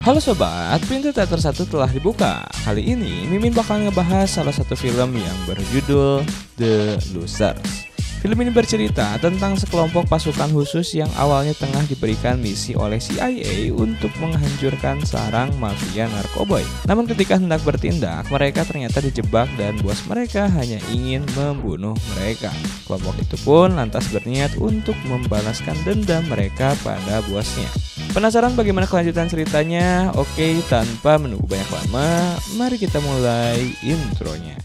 Halo sobat, pintu teater 1 telah dibuka. Kali ini Mimin bakal ngebahas salah satu film yang berjudul The Losers. Film ini bercerita tentang sekelompok pasukan khusus yang awalnya tengah diberikan misi oleh CIA untuk menghancurkan sarang mafia narkoboy. Namun ketika hendak bertindak, mereka ternyata dijebak dan bos mereka hanya ingin membunuh mereka. Kelompok itu pun lantas berniat untuk membalaskan dendam mereka pada bosnya. Penasaran bagaimana kelanjutan ceritanya? Oke, tanpa menunggu banyak lama, mari kita mulai intronya.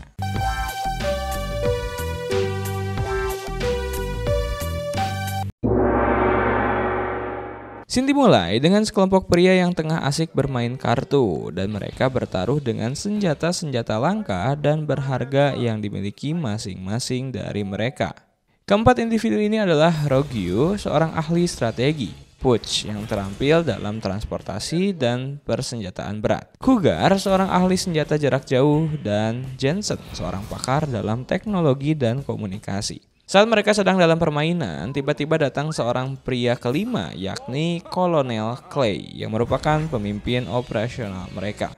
Scene dimulai dengan sekelompok pria yang tengah asik bermain kartu dan mereka bertaruh dengan senjata-senjata langka dan berharga yang dimiliki masing-masing dari mereka. Keempat individu ini adalah Rogyu, seorang ahli strategi, Puch yang terampil dalam transportasi dan persenjataan berat, Cougar seorang ahli senjata jarak jauh, dan Jensen seorang pakar dalam teknologi dan komunikasi. Saat mereka sedang dalam permainan, tiba-tiba datang seorang pria kelima, yakni Kolonel Clay, yang merupakan pemimpin operasional mereka.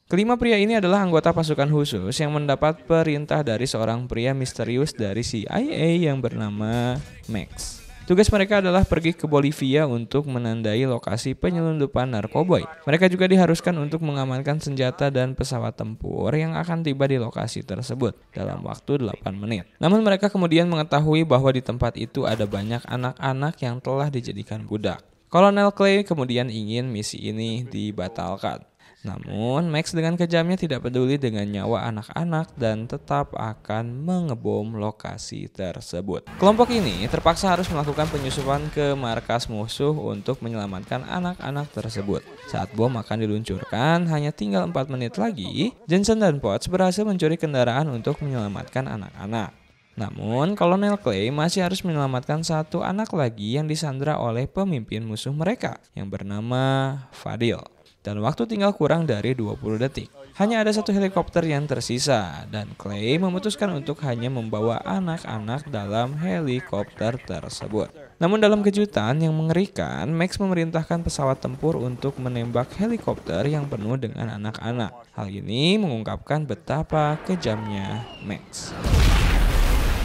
Kelima pria ini adalah anggota pasukan khusus yang mendapat perintah dari seorang pria misterius dari CIA yang bernama Max. Tugas mereka adalah pergi ke Bolivia untuk menandai lokasi penyelundupan narkoboy. Mereka juga diharuskan untuk mengamankan senjata dan pesawat tempur yang akan tiba di lokasi tersebut dalam waktu 8 menit. Namun mereka kemudian mengetahui bahwa di tempat itu ada banyak anak-anak yang telah dijadikan budak. Kolonel Clay kemudian ingin misi ini dibatalkan. Namun, Max dengan kejamnya tidak peduli dengan nyawa anak-anak dan tetap akan mengebom lokasi tersebut. Kelompok ini terpaksa harus melakukan penyusupan ke markas musuh untuk menyelamatkan anak-anak tersebut. Saat bom akan diluncurkan, hanya tinggal 4 menit lagi, Jensen dan Potts berhasil mencuri kendaraan untuk menyelamatkan anak-anak. Namun, Kolonel Clay masih harus menyelamatkan satu anak lagi yang disandra oleh pemimpin musuh mereka yang bernama Fadil. Dan waktu tinggal kurang dari 20 detik. Hanya ada satu helikopter yang tersisa dan Clay memutuskan untuk hanya membawa anak-anak dalam helikopter tersebut. Namun dalam kejutan yang mengerikan, Max memerintahkan pesawat tempur untuk menembak helikopter yang penuh dengan anak-anak. Hal ini mengungkapkan betapa kejamnya Max.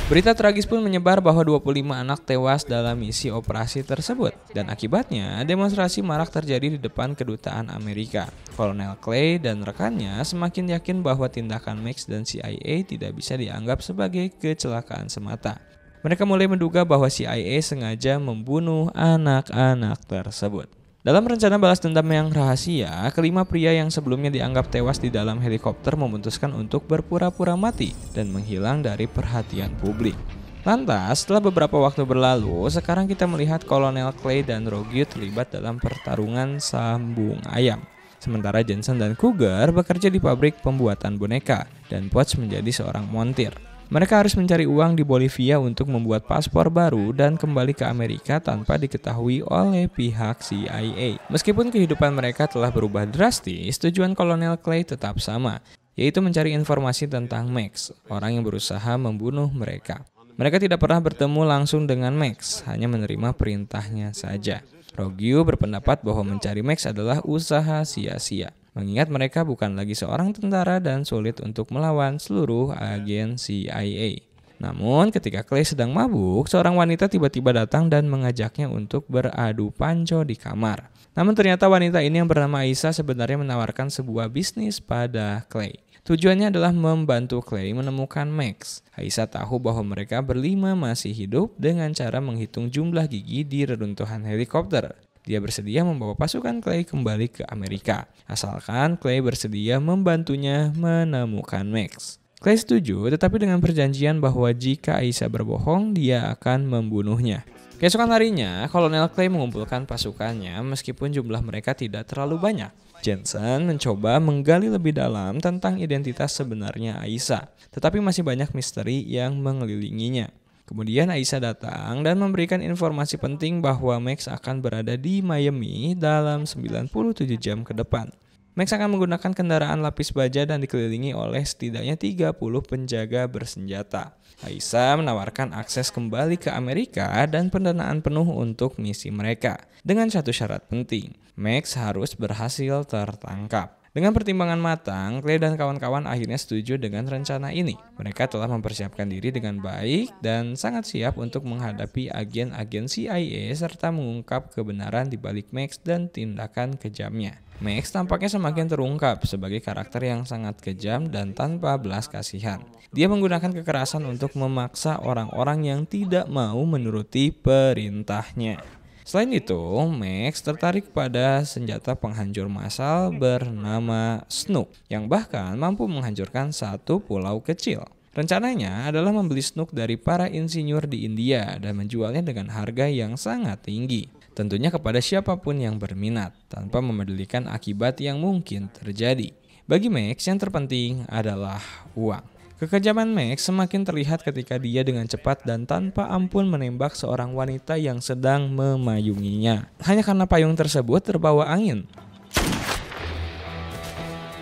Berita tragis pun menyebar bahwa 25 anak tewas dalam misi operasi tersebut. Dan akibatnya, demonstrasi marak terjadi di depan kedutaan Amerika. Kolonel Clay dan rekannya semakin yakin bahwa tindakan Max dan CIA tidak bisa dianggap sebagai kecelakaan semata. Mereka mulai menduga bahwa CIA sengaja membunuh anak-anak tersebut. Dalam rencana balas dendam yang rahasia, kelima pria yang sebelumnya dianggap tewas di dalam helikopter memutuskan untuk berpura-pura mati dan menghilang dari perhatian publik. Lantas, setelah beberapa waktu berlalu, sekarang kita melihat Kolonel Clay dan Rogyu terlibat dalam pertarungan sambung ayam. Sementara Jensen dan Cougar bekerja di pabrik pembuatan boneka dan Potts menjadi seorang montir. Mereka harus mencari uang di Bolivia untuk membuat paspor baru dan kembali ke Amerika tanpa diketahui oleh pihak CIA. Meskipun kehidupan mereka telah berubah drastis, tujuan Kolonel Clay tetap sama, yaitu mencari informasi tentang Max, orang yang berusaha membunuh mereka. Mereka tidak pernah bertemu langsung dengan Max, hanya menerima perintahnya saja. Rogyu berpendapat bahwa mencari Max adalah usaha sia-sia, mengingat mereka bukan lagi seorang tentara dan sulit untuk melawan seluruh agen CIA. Namun ketika Clay sedang mabuk, seorang wanita tiba-tiba datang dan mengajaknya untuk beradu panco di kamar. Namun ternyata wanita ini yang bernama Aisyah sebenarnya menawarkan sebuah bisnis pada Clay. Tujuannya adalah membantu Clay menemukan Max. Aisyah tahu bahwa mereka berlima masih hidup dengan cara menghitung jumlah gigi di reruntuhan helikopter. Dia bersedia membawa pasukan Clay kembali ke Amerika, asalkan Clay bersedia membantunya menemukan Max. Clay setuju, tetapi dengan perjanjian bahwa jika Aisyah berbohong, dia akan membunuhnya. Keesokan harinya, Kolonel Clay mengumpulkan pasukannya meskipun jumlah mereka tidak terlalu banyak. Jensen mencoba menggali lebih dalam tentang identitas sebenarnya Aisyah, tetapi masih banyak misteri yang mengelilinginya. Kemudian Aisyah datang dan memberikan informasi penting bahwa Max akan berada di Miami dalam 97 jam ke depan. Max akan menggunakan kendaraan lapis baja dan dikelilingi oleh setidaknya 30 penjaga bersenjata. Aisyah menawarkan akses kembali ke Amerika dan pendanaan penuh untuk misi mereka. Dengan satu syarat penting, Max harus berhasil tertangkap. Dengan pertimbangan matang, Clay dan kawan-kawan akhirnya setuju dengan rencana ini. Mereka telah mempersiapkan diri dengan baik dan sangat siap untuk menghadapi agen-agen CIA serta mengungkap kebenaran di balik Max dan tindakan kejamnya. Max tampaknya semakin terungkap sebagai karakter yang sangat kejam dan tanpa belas kasihan. Dia menggunakan kekerasan untuk memaksa orang-orang yang tidak mau menuruti perintahnya. Selain itu, Max tertarik pada senjata penghancur massal bernama Snook yang bahkan mampu menghancurkan satu pulau kecil. Rencananya adalah membeli Snook dari para insinyur di India dan menjualnya dengan harga yang sangat tinggi. Tentunya kepada siapapun yang berminat, tanpa memedulikan akibat yang mungkin terjadi. Bagi Max, yang terpenting adalah uang. Kekejaman Max semakin terlihat ketika dia dengan cepat dan tanpa ampun menembak seorang wanita yang sedang memayunginya. Hanya karena payung tersebut terbawa angin.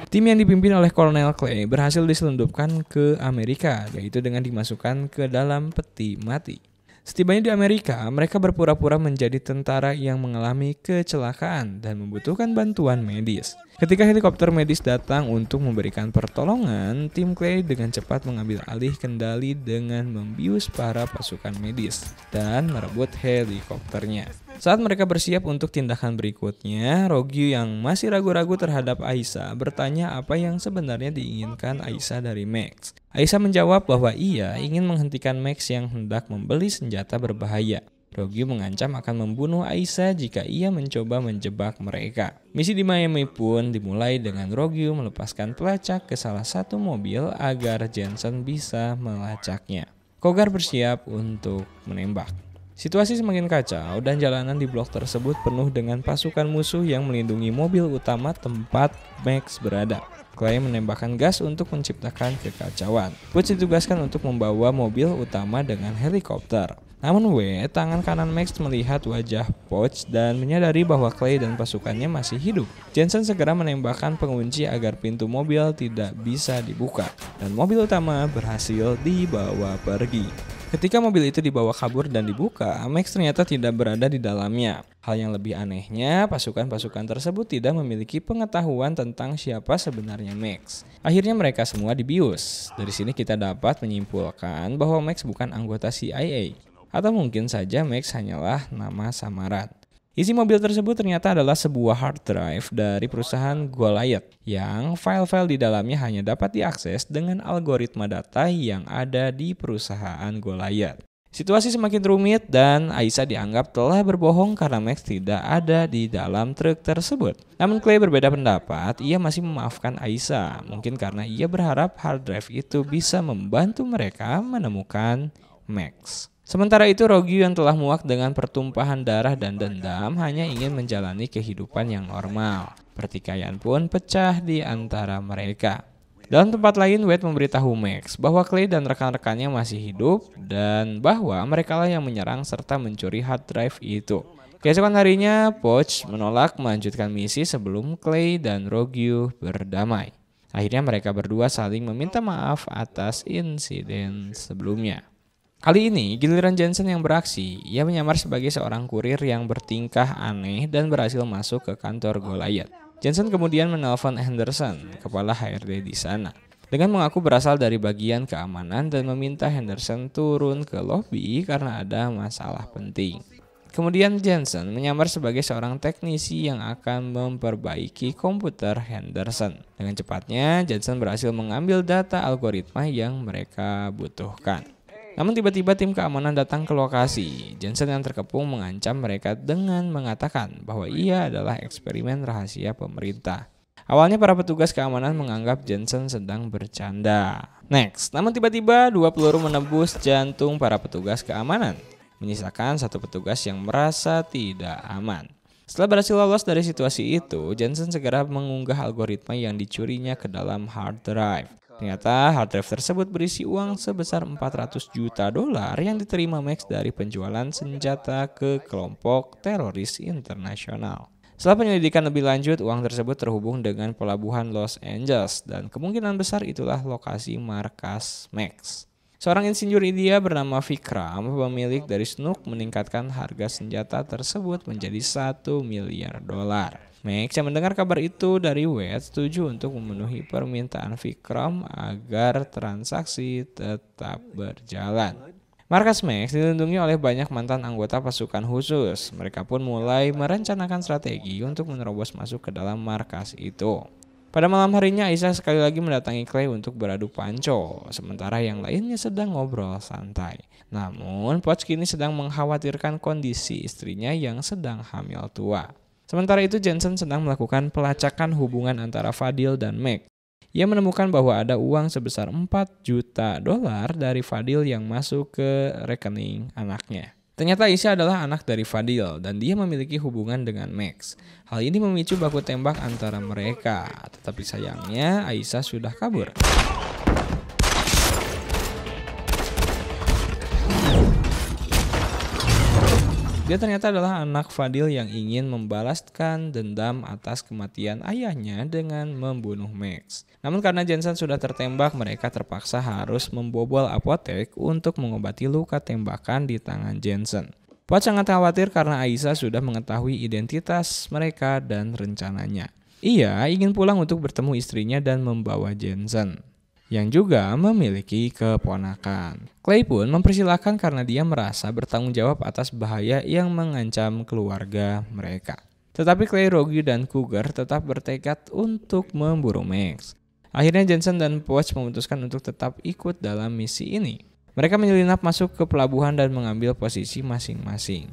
Tim yang dipimpin oleh Kolonel Clay berhasil diselundupkan ke Amerika, yaitu dengan dimasukkan ke dalam peti mati. Setibanya di Amerika, mereka berpura-pura menjadi tentara yang mengalami kecelakaan dan membutuhkan bantuan medis. Ketika helikopter medis datang untuk memberikan pertolongan, tim Clay dengan cepat mengambil alih kendali dengan membius para pasukan medis dan merebut helikopternya. Saat mereka bersiap untuk tindakan berikutnya, Rogyu yang masih ragu-ragu terhadap Aisyah bertanya apa yang sebenarnya diinginkan Aisyah dari Max. Aisyah menjawab bahwa ia ingin menghentikan Max yang hendak membeli senjata berbahaya. Rogyu mengancam akan membunuh Aisyah jika ia mencoba menjebak mereka. Misi di Miami pun dimulai dengan Rogyu melepaskan pelacak ke salah satu mobil agar Jensen bisa melacaknya. Kogar bersiap untuk menembak. Situasi semakin kacau dan jalanan di blok tersebut penuh dengan pasukan musuh yang melindungi mobil utama tempat Max berada. Clay menembakkan gas untuk menciptakan kekacauan. Butch ditugaskan untuk membawa mobil utama dengan helikopter. Namun tangan kanan Max melihat wajah Butch dan menyadari bahwa Clay dan pasukannya masih hidup. Jensen segera menembakkan pengunci agar pintu mobil tidak bisa dibuka dan mobil utama berhasil dibawa pergi. Ketika mobil itu dibawa kabur dan dibuka, Max ternyata tidak berada di dalamnya. Hal yang lebih anehnya, pasukan-pasukan tersebut tidak memiliki pengetahuan tentang siapa sebenarnya Max. Akhirnya mereka semua dibius. Dari sini kita dapat menyimpulkan bahwa Max bukan anggota CIA. Atau mungkin saja Max hanyalah nama samaran. Isi mobil tersebut ternyata adalah sebuah hard drive dari perusahaan Goliath yang file-file di dalamnya hanya dapat diakses dengan algoritma data yang ada di perusahaan Goliath. Situasi semakin rumit dan Aisyah dianggap telah berbohong karena Max tidak ada di dalam truk tersebut. Namun Clay berbeda pendapat, ia masih memaafkan Aisyah, mungkin karena ia berharap hard drive itu bisa membantu mereka menemukan Max. Sementara itu Rogyu yang telah muak dengan pertumpahan darah dan dendam hanya ingin menjalani kehidupan yang normal. Pertikaian pun pecah di antara mereka. Dalam tempat lain, Wade memberitahu Max bahwa Clay dan rekan-rekannya masih hidup dan bahwa merekalah yang menyerang serta mencuri hard drive itu. Keesokan harinya, Butch menolak melanjutkan misi sebelum Clay dan Rogyu berdamai. Akhirnya mereka berdua saling meminta maaf atas insiden sebelumnya. Kali ini, giliran Jensen yang beraksi. Ia menyamar sebagai seorang kurir yang bertingkah aneh dan berhasil masuk ke kantor Goliath. Jensen kemudian menelpon Henderson, kepala HRD di sana, dengan mengaku berasal dari bagian keamanan dan meminta Henderson turun ke lobi karena ada masalah penting. Kemudian Jensen menyamar sebagai seorang teknisi yang akan memperbaiki komputer Henderson. Dengan cepatnya, Jensen berhasil mengambil data algoritma yang mereka butuhkan. Namun tiba-tiba tim keamanan datang ke lokasi. Jensen yang terkepung mengancam mereka dengan mengatakan bahwa ia adalah eksperimen rahasia pemerintah. Awalnya para petugas keamanan menganggap Jensen sedang bercanda. Namun tiba-tiba 2 peluru menembus jantung para petugas keamanan, menyisakan satu petugas yang merasa tidak aman. Setelah berhasil lolos dari situasi itu, Jensen segera mengunggah algoritma yang dicurinya ke dalam hard drive. Ternyata hard drive tersebut berisi uang sebesar $400 juta yang diterima Max dari penjualan senjata ke kelompok teroris internasional. Setelah penyelidikan lebih lanjut, uang tersebut terhubung dengan pelabuhan Los Angeles dan kemungkinan besar itulah lokasi markas Max. Seorang insinyur India bernama Vikram, pemilik dari Snook, meningkatkan harga senjata tersebut menjadi $1 miliar. Max yang mendengar kabar itu dari Wade setuju untuk memenuhi permintaan Vikram agar transaksi tetap berjalan. Markas Max dilindungi oleh banyak mantan anggota pasukan khusus. Mereka pun mulai merencanakan strategi untuk menerobos masuk ke dalam markas itu. Pada malam harinya, Aisyah sekali lagi mendatangi Clay untuk beradu panco, sementara yang lainnya sedang ngobrol santai. Namun, Potts kini sedang mengkhawatirkan kondisi istrinya yang sedang hamil tua. Sementara itu, Jensen sedang melakukan pelacakan hubungan antara Fadil dan Max. Ia menemukan bahwa ada uang sebesar $4 juta dari Fadil yang masuk ke rekening anaknya. Ternyata Aisyah adalah anak dari Fadil dan dia memiliki hubungan dengan Max. Hal ini memicu baku tembak antara mereka, tetapi sayangnya Aisyah sudah kabur. Dia ternyata adalah anak Fadil yang ingin membalaskan dendam atas kematian ayahnya dengan membunuh Max. Namun karena Jensen sudah tertembak, mereka terpaksa harus membobol apotek untuk mengobati luka tembakan di tangan Jensen. Potts sangat khawatir karena Aisyah sudah mengetahui identitas mereka dan rencananya. Ia ingin pulang untuk bertemu istrinya dan membawa Jensen, yang juga memiliki keponakan. Clay pun mempersilahkan karena dia merasa bertanggung jawab atas bahaya yang mengancam keluarga mereka. Tetapi Clay, Rogue, dan Cougar tetap bertekad untuk memburu Max. Akhirnya Jensen dan Potts memutuskan untuk tetap ikut dalam misi ini. Mereka menyelinap masuk ke pelabuhan dan mengambil posisi masing-masing.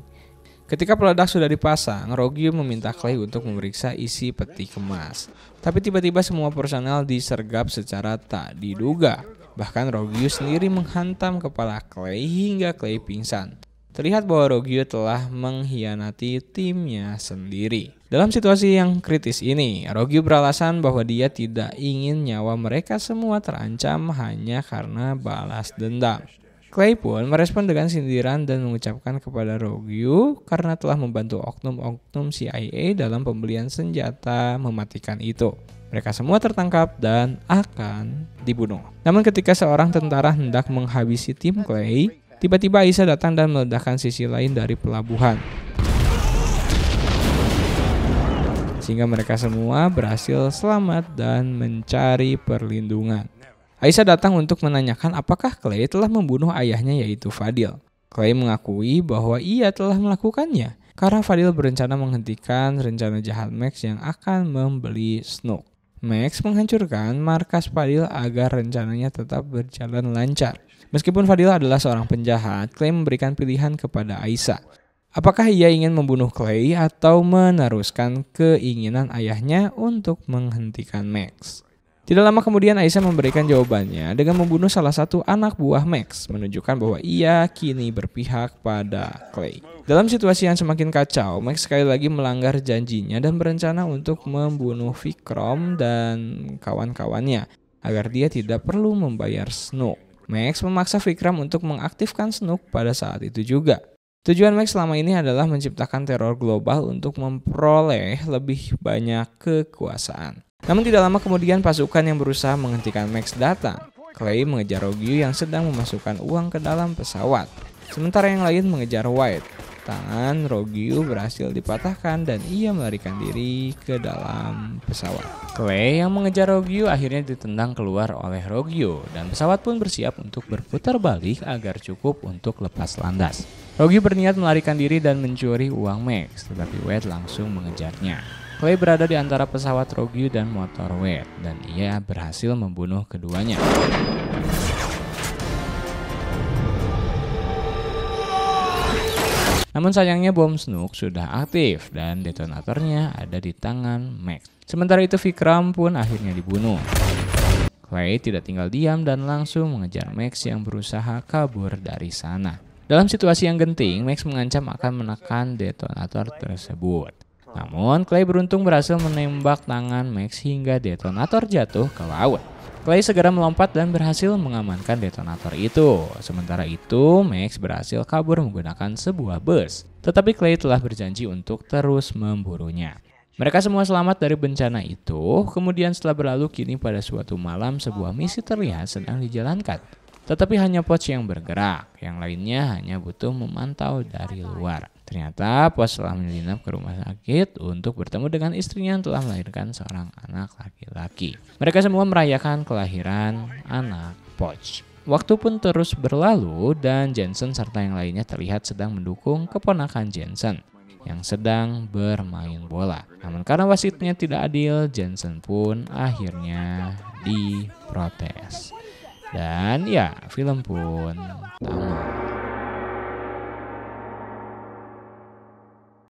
Ketika peledak sudah dipasang, Rogue meminta Clay untuk memeriksa isi peti kemas. Tapi tiba-tiba semua personel disergap secara tak diduga. Bahkan Rogue sendiri menghantam kepala Clay hingga Clay pingsan. Terlihat bahwa Rogue telah mengkhianati timnya sendiri. Dalam situasi yang kritis ini, Rogue beralasan bahwa dia tidak ingin nyawa mereka semua terancam hanya karena balas dendam. Clay pun merespon dengan sindiran dan mengucapkan kepada Rogue karena telah membantu oknum-oknum CIA dalam pembelian senjata mematikan itu. Mereka semua tertangkap dan akan dibunuh. Namun ketika seorang tentara hendak menghabisi tim Clay, tiba-tiba Aisyah datang dan meledakkan sisi lain dari pelabuhan. Sehingga mereka semua berhasil selamat dan mencari perlindungan. Aisyah datang untuk menanyakan apakah Clay telah membunuh ayahnya yaitu Fadil. Clay mengakui bahwa ia telah melakukannya karena Fadil berencana menghentikan rencana jahat Max yang akan membeli Snook. Max menghancurkan markas Fadil agar rencananya tetap berjalan lancar. Meskipun Fadil adalah seorang penjahat, Clay memberikan pilihan kepada Aisyah. Apakah ia ingin membunuh Clay atau meneruskan keinginan ayahnya untuk menghentikan Max? Tidak lama kemudian Aisyah memberikan jawabannya dengan membunuh salah satu anak buah Max, menunjukkan bahwa ia kini berpihak pada Clay. Dalam situasi yang semakin kacau, Max sekali lagi melanggar janjinya dan berencana untuk membunuh Vikram dan kawan-kawannya agar dia tidak perlu membayar Snook. Max memaksa Vikram untuk mengaktifkan Snook pada saat itu juga. Tujuan Max selama ini adalah menciptakan teror global untuk memperoleh lebih banyak kekuasaan. Namun tidak lama kemudian pasukan yang berusaha menghentikan Max datang. Clay mengejar Rogue yang sedang memasukkan uang ke dalam pesawat. Sementara yang lain mengejar White. Tangan Rogue berhasil dipatahkan dan ia melarikan diri ke dalam pesawat. Clay yang mengejar Rogue akhirnya ditendang keluar oleh Rogue dan pesawat pun bersiap untuk berputar balik agar cukup untuk lepas landas. Rogue berniat melarikan diri dan mencuri uang Max, tetapi White langsung mengejarnya. Clay berada di antara pesawat Rogue dan motor White dan ia berhasil membunuh keduanya. Namun sayangnya bom Snook sudah aktif dan detonatornya ada di tangan Max. Sementara itu Vikram pun akhirnya dibunuh. Clay tidak tinggal diam dan langsung mengejar Max yang berusaha kabur dari sana. Dalam situasi yang genting, Max mengancam akan menekan detonator tersebut. Namun Clay beruntung berhasil menembak tangan Max hingga detonator jatuh ke laut. Clay segera melompat dan berhasil mengamankan detonator itu. Sementara itu, Max berhasil kabur menggunakan sebuah bus. Tetapi Clay telah berjanji untuk terus memburunya. Mereka semua selamat dari bencana itu. Kemudian setelah berlalu, kini pada suatu malam sebuah misi terlihat sedang dijalankan. Tetapi hanya Poch yang bergerak, yang lainnya hanya butuh memantau dari luar. Ternyata Poch telah menyelinap ke rumah sakit untuk bertemu dengan istrinya yang telah melahirkan seorang anak laki-laki. Mereka semua merayakan kelahiran anak Poch. Waktu pun terus berlalu dan Jensen serta yang lainnya terlihat sedang mendukung keponakan Jensen yang sedang bermain bola. Namun karena wasitnya tidak adil, Jensen pun akhirnya diprotes. Dan ya, film pun tamat.